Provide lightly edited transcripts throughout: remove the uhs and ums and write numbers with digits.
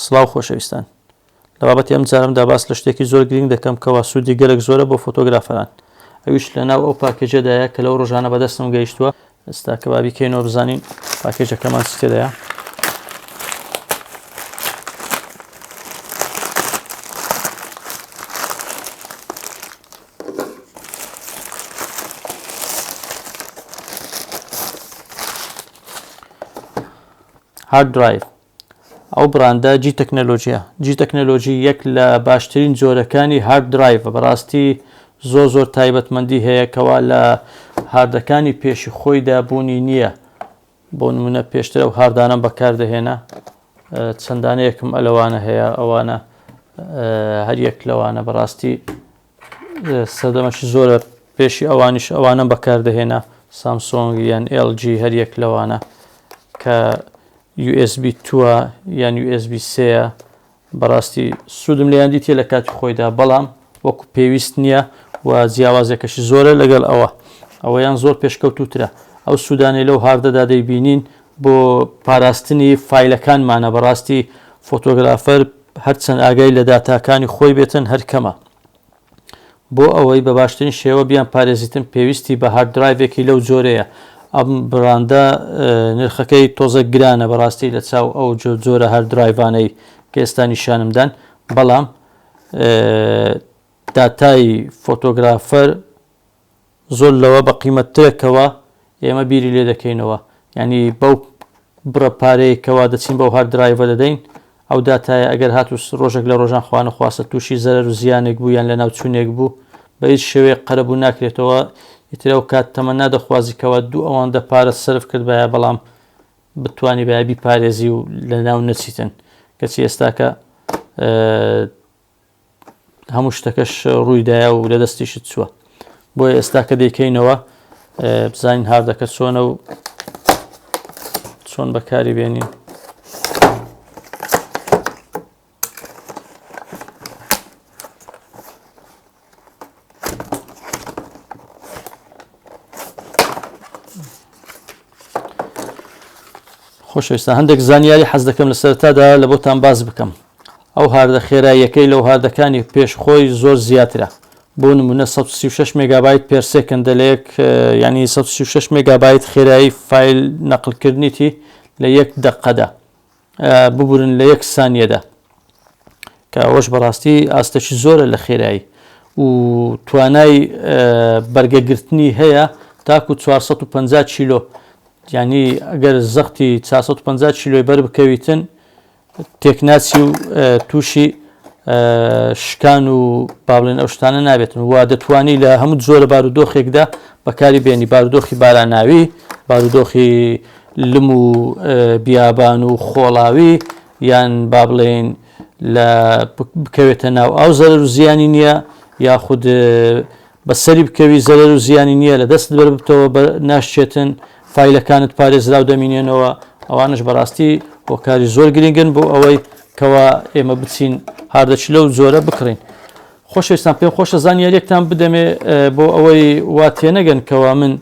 سڵاو خۆشەویستان، لە بابەتی ئەم جارمدا باس لە شتێکی زۆر گرنگ دەکەم کەوا سوودی گەلێک زۆرە بۆ فۆتۆگرافەران. ئەویش لە ناو ئەو پاکێجەدایە کە لەو ڕۆژانە بەدەستم گەیشتووە. ئێستا کە با بیکەینەوە بزانین پاکێجەکەمان چی تێدایە. هاردردرایڤ ئەو براندە جی تەکنەلۆژیە. جی تەکنەلۆژی یەک لە باشترین جۆرەکانی هاردردرایڤە. بەڕاستی زۆر تایبەتمەندی هەیە کەوا لە هاردەکانی پێشی خۆیدا بوونی نییە. بۆ نمونە پێشتر ئەو هاردانەم بەکاردەهێنا، چەندانەیەکم ئەلەوانە هەیە، ئەوانە هەر یەک لەوانە بەڕاستی سەردەمەشی زۆرە. پێشی ئەوانیش ئەوانم بەکاردەهێنا، سامسۆنگ یان LG هەر یەک لەوانە کە USB 2 یان USB 3 بەڕاستی سوودم لێیان دیتە لە کاتی خۆیدا، بەڵام وەکو پێویست نییە و جیاوازێکەشی زۆرە لەگەڵ ئەوەیان زۆر پێشکەوتوترە. ئەو سوودانەی لەو هاردەدا دەیبینین بۆ پاراستنی فایلەکانمانە. بەڕاستی فۆتۆگرافەر هەرچەند ئاگای لە داتاکانی خۆی بێتن هەرکەمە. بۆ ئەوەی بە باشترین شێوە بیان پارێزیتن پێویستی بە هاردردرایڤێکی لەو جۆرەیە. ئەم براندە نرخەکەی تۆزە گرانە بەڕاستی لە چاو ئەو جۆرە هاردردرایڤانەی کە ئێستا نیشانمدان، بەڵام داتای فۆتۆگرافەر زۆر لەوە بە قیمەتترێکەوە ئێمە بیری لێ دەکەینەوە. ینی بەو بڕە پارەیەکەوە دەچین بەو هاردردرایڤە دەدەین، ئەو داتایە ئەگەر هاتو ڕۆژێک لە ڕۆژان خوانە خواستە تووشی زەرەر و زیانێک بوو یان لە ناوچوونێک بوو بە هیچ شێوەیە قەرەبوو ناکرێتەوە. ئیتر ئەو کات تەمە نادەخوازیکەوە دوو ئەوەندە پارە سەرف کرد بایە، بەڵام بتوانی بایە بیپارێزی و لە ناو نەچیتن. کەچی ئێستاکە هەموو شتەکەش ڕوویدایە و لە دەستیشت چووە. بۆیە ئێستا کە دەیکەینەوە بزانین هاردەکە چۆنە و چۆن بەکاری بێنین. خۆشەویستان، هەندێک زانیاری حەز دەکەم لە سەرەتادا لە بۆتان باز بکەم. ئەو هاردە خێراییەکەی لەو هاردەکانی پێش خۆی زۆر زیاترە. بۆ نمونە 136 مێگابایت پێر سێکەندە لە یەک، ینی 136 مێگابایت خێرایی فایل نەقلکردنیتی لە یەک دقەدا، ببورن لە یەک سانیەدا، کە ئەوەش بەڕاستی ئاستەشی زۆرە لە خێرایی و توانای بەرگەگرتنی هەیە تاکو 450 کیلۆ. ینی ئەگەر زەختی 450 کیلۆی بەر بکەویتن تێکناچی و تووشی شکان و باڵێن ئەو شتانە نابێتن. وا دەتوانی لە هەموو جۆرە بارودۆخێکدا بەکاری بێنی، بارودۆخی باراناوی، بارودۆخی لم و بیابان و خۆڵاوی، یان با بڵێن لە بکەوێتە ناو ئاو زەرەر و زیانی نییە، یاخود بەسەری بکەوی زەرەر و زیانی نییە، لە دەست بەربتەوە ناشچێتن، فایلەکانت پارێزرا و دەمینێنەوە. ئەوانش بەڕاستی هۆکاری زۆر گرنگن بۆ ئەوەی کەوا ئێمە بچین هاردەچی لەو جۆرە بکڕین. خۆشەویستان، پێم خۆشە زانیاریەکتان بدەمێ بۆ ئەوەی وا تێنەگەن کەوا من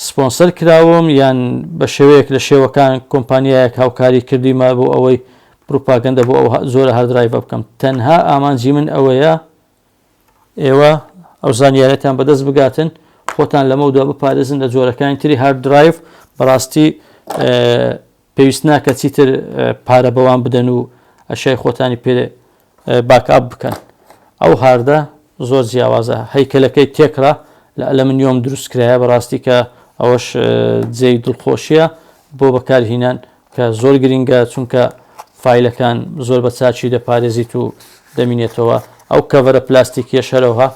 سپۆنسەر کراوم یان بە شێوەیەک لە شێوەکان کۆمپانیایەک هاوکاری کردیمە بۆ ئەوەی پروپاگەندە بۆ ئەو زۆرە هاردردرایڤە بکەم. تەنها ئامانجی من ئەوەیە ئێوە ئەو زانیاریەتان بەدەست بگاتن، خۆتان لەمەودا بپارێزن لە جۆرەکانی تری هاردردرایڤ. بەڕاستی پێویست ناکە چیتر پارە بەوان بدەن و ئەشای خۆتانی پێ باکاب بکەن. ئەو هاردە زۆر جیاوازە، هەیکەلەکەی تێکرا لە ئەلەمنیۆم دروستکرایە. بەڕاستی کە ئەوەش جێی دڵخۆشیە بۆ بەکارهێنان کە زۆر گرنگە، چونکە فایلەکان زۆر بە چاچی دەپارێزیت و دەمینێتەوە. ئەو کەڤەرە پلاستیکیە شەرەوە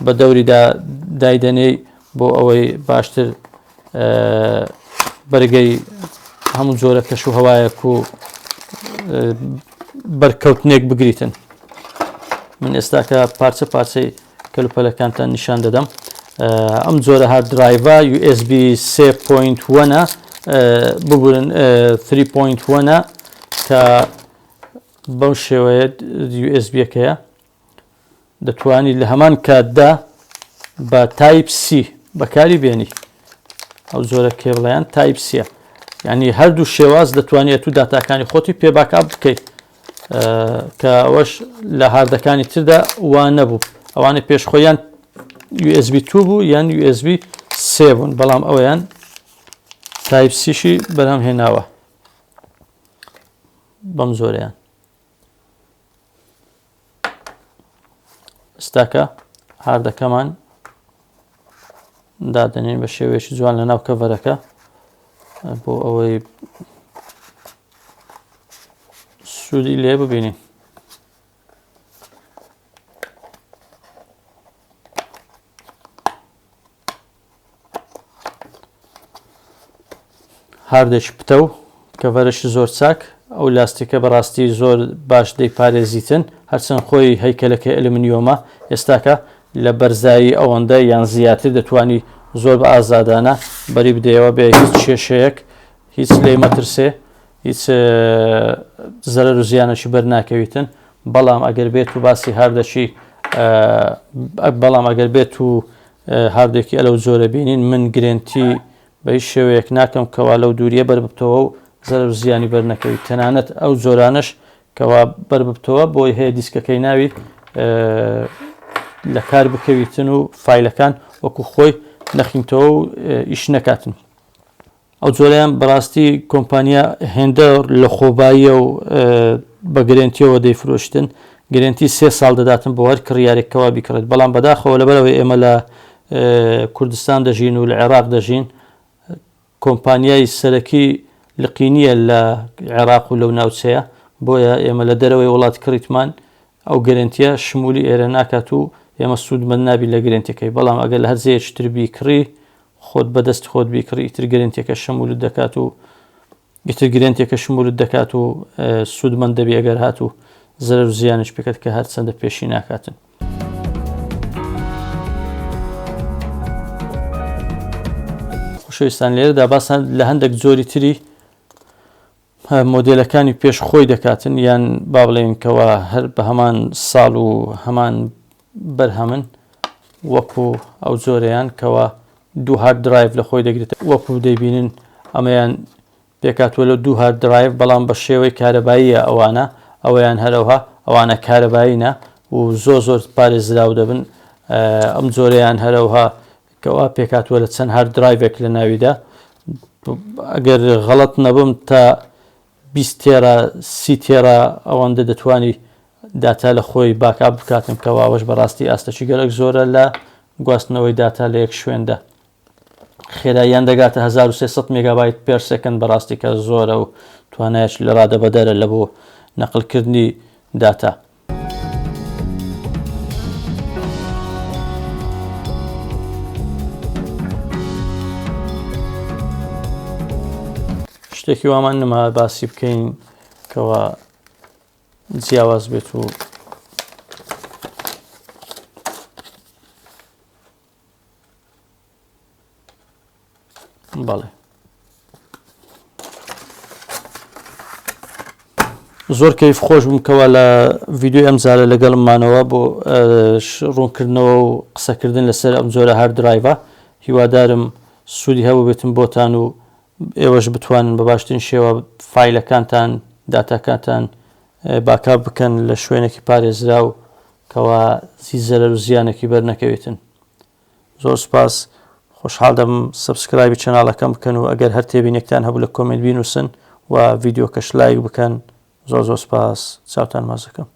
بە دەوریدا دایدەنەی بۆ ئەوەی باشتر بەرگەی هەموو جۆرە کەش و هەوایەک و بەرکەوتنێک بگریتن. من ئێستاکە پارچە پارچەی کەلوپەلەکانتان نیشان دەدەم. ئەم جۆرە هاردردرایڤە USB 3.1 ببورن 3.1 کە بەو شێوەیە USB-یەکەیە دەتوانی لە هەمان کاتدا بە تایپ C بەکاری بێنی. ئەو جۆرە کێبڵیان تایپ C، ینی هەردوو شێواز دەتوانێت و داتاکانی خۆتی پێ باکاب بکەیت. کە ئەوەش لە هاردەکانی تردا وان نەبوو ئەوانە پێشخۆیان USB 2 بوو یان USB 3 بوون بەڵام ئەویان تایپ سیشی بەرهەم هێناوە بەم زۆرەیان ئێستاکە هاردەکەمان دادەنین بە شێوەیەکی جوان لە ناو کەڤەرەکە بۆ ئەوەی سوودی لێ ببینین هاردێکی پتە و کەڤەرەشی زۆر چاک ئەو لاستیکە بەڕاستی زۆر باش دەیپارێزیتن هەرچەند خۆی هەیکەلەکەی ئەلومینیۆمە ئێستاکە لە بەرزایی ئەوەندە یان زیاتر دەتوانی زۆر بە ئازادانە بەری بدەیەوە بێ هیچ کێشەیەک هیچ لێی مەترسێ هیچ زەرەر و زیانەشی بەرناکەویتن بەڵام ئەگەر بێت و باسی هاردەشی بەڵام ئەگەر بێت و هاردێکی ئەلەو زۆرە بینین من گرنتی بە هیچ شێوەیەک ناکەم کەوا لەو دووریە بەرببتەوە و زەرەر و زیانی بەرنەکەویت تەنانەت ئەو زۆرانش کەوا بەرببتەوە بۆی هەیە دیسکەکەی ناوی لە کار بکەویتن و فایلەکان وەکو خۆی نەخینتەوە و ئیش نەکاتن ئەو جۆرەیان بەڕاستی کۆمپانیا هێندە لە خۆباییە و بە گرنتیەوە دەیفرۆشتن گرنتی 3 ساڵ دەداتن بۆ هەر کڕیارێکەوە بیکڕێت بەڵام بەداخەوە لەبەرەوەی ئێمە لە کوردستان دەژین و لە عێراق دەژین کۆمپانیای سەرەکی لقینیە لە عێراق و لەو ناوچەیە بۆیە ئێمە لە دەرەوەی وڵات کڕیتمان ئەو گرنتیە شمولی ئێرە ناکات و ئێمە سوودمەند نابی لە گرنتەکەی بەڵام ئەگەر لە هەرزەیەکی تر بیکڕی خۆت بەدەست خۆت بیکڕی ئیتر گرنتێکە شمولت دەکات و ئیتر گرنتێکە شمولت دەکات و سوودمەند دەبی ئەگەر هات و زەرەر و زیانش بکات کە هەر چەندە پێشی ناکاتن خۆشەویستان لێرەدا باسان لە هەندێک جۆری تری مۆدێلەکانی پێش خۆی دەکاتن یان با بڵێن کەوە هەر بە هەمان ساڵ و هەمان بەرهەمن وەکو ئەو جۆرەیان کەوە دوو هارد درایڤ لە خۆی دەگرێت وەکو دەیبینن ئەمەیان پێکاتوە لە دوو هارد درایڤ بەڵام بە شێوەی کارەباییە ئەوانە ئەوەیان هەرەوە ئەوانە کارەبایینە و زۆر پارێزراو دەبن ئەم جۆرەیان هەرەوها کەوا پێکاتوە لە چەند هارد درایڤێک لە ناویدا ئەگەر غەڵەت نەبم تا 20 تێرە 30 تێرە ئەوەندە دەتوانی داتا لە خۆی باکاب بکاتم کەوا ئەوەش بەڕاستی ئاستەکی گەلک زۆرە لە گواستنەوەی داتا لە یەک شوێندا خێراییان دەگاتە 1300 مێگابایت پێر سێکەند بەڕاستی کە زۆرە و توانایەت لە ڕادە بەدەرە لە بۆ نەقلکردنی داتا شتێکی وامان نەما باسی بکەین کەوا جیاواز بێت و بەڵێ زۆر کەیف خۆش بووم کەوا لە ڤیدیۆ ئەمجارە لەگەڵمانەوە بۆ ڕوونکردنەوە و قسەکردن لەسەر ئەم جۆرە هارد درایڤە هیوادارم سوودی هەبوو بێتم بۆتان و ئێوەش بتوانن بە باشترین شێوە فایلەکانتان داتاکانتان باکاب بکەن لە شوێنێکی پارێزرا و کەوا زەرەر و زیانێکی بەرنەکەوێتن زۆر سوپاس خۆشحاڵ دەبم سبسکرایبی چەناڵەکەم بکەن و ئەگەر هەر تێبینێکتان هەبوو لە کۆمنت بینووسن و ڤیدیۆکەش لایک بکەن زۆر سوپاس چاوتان ماز دەکەم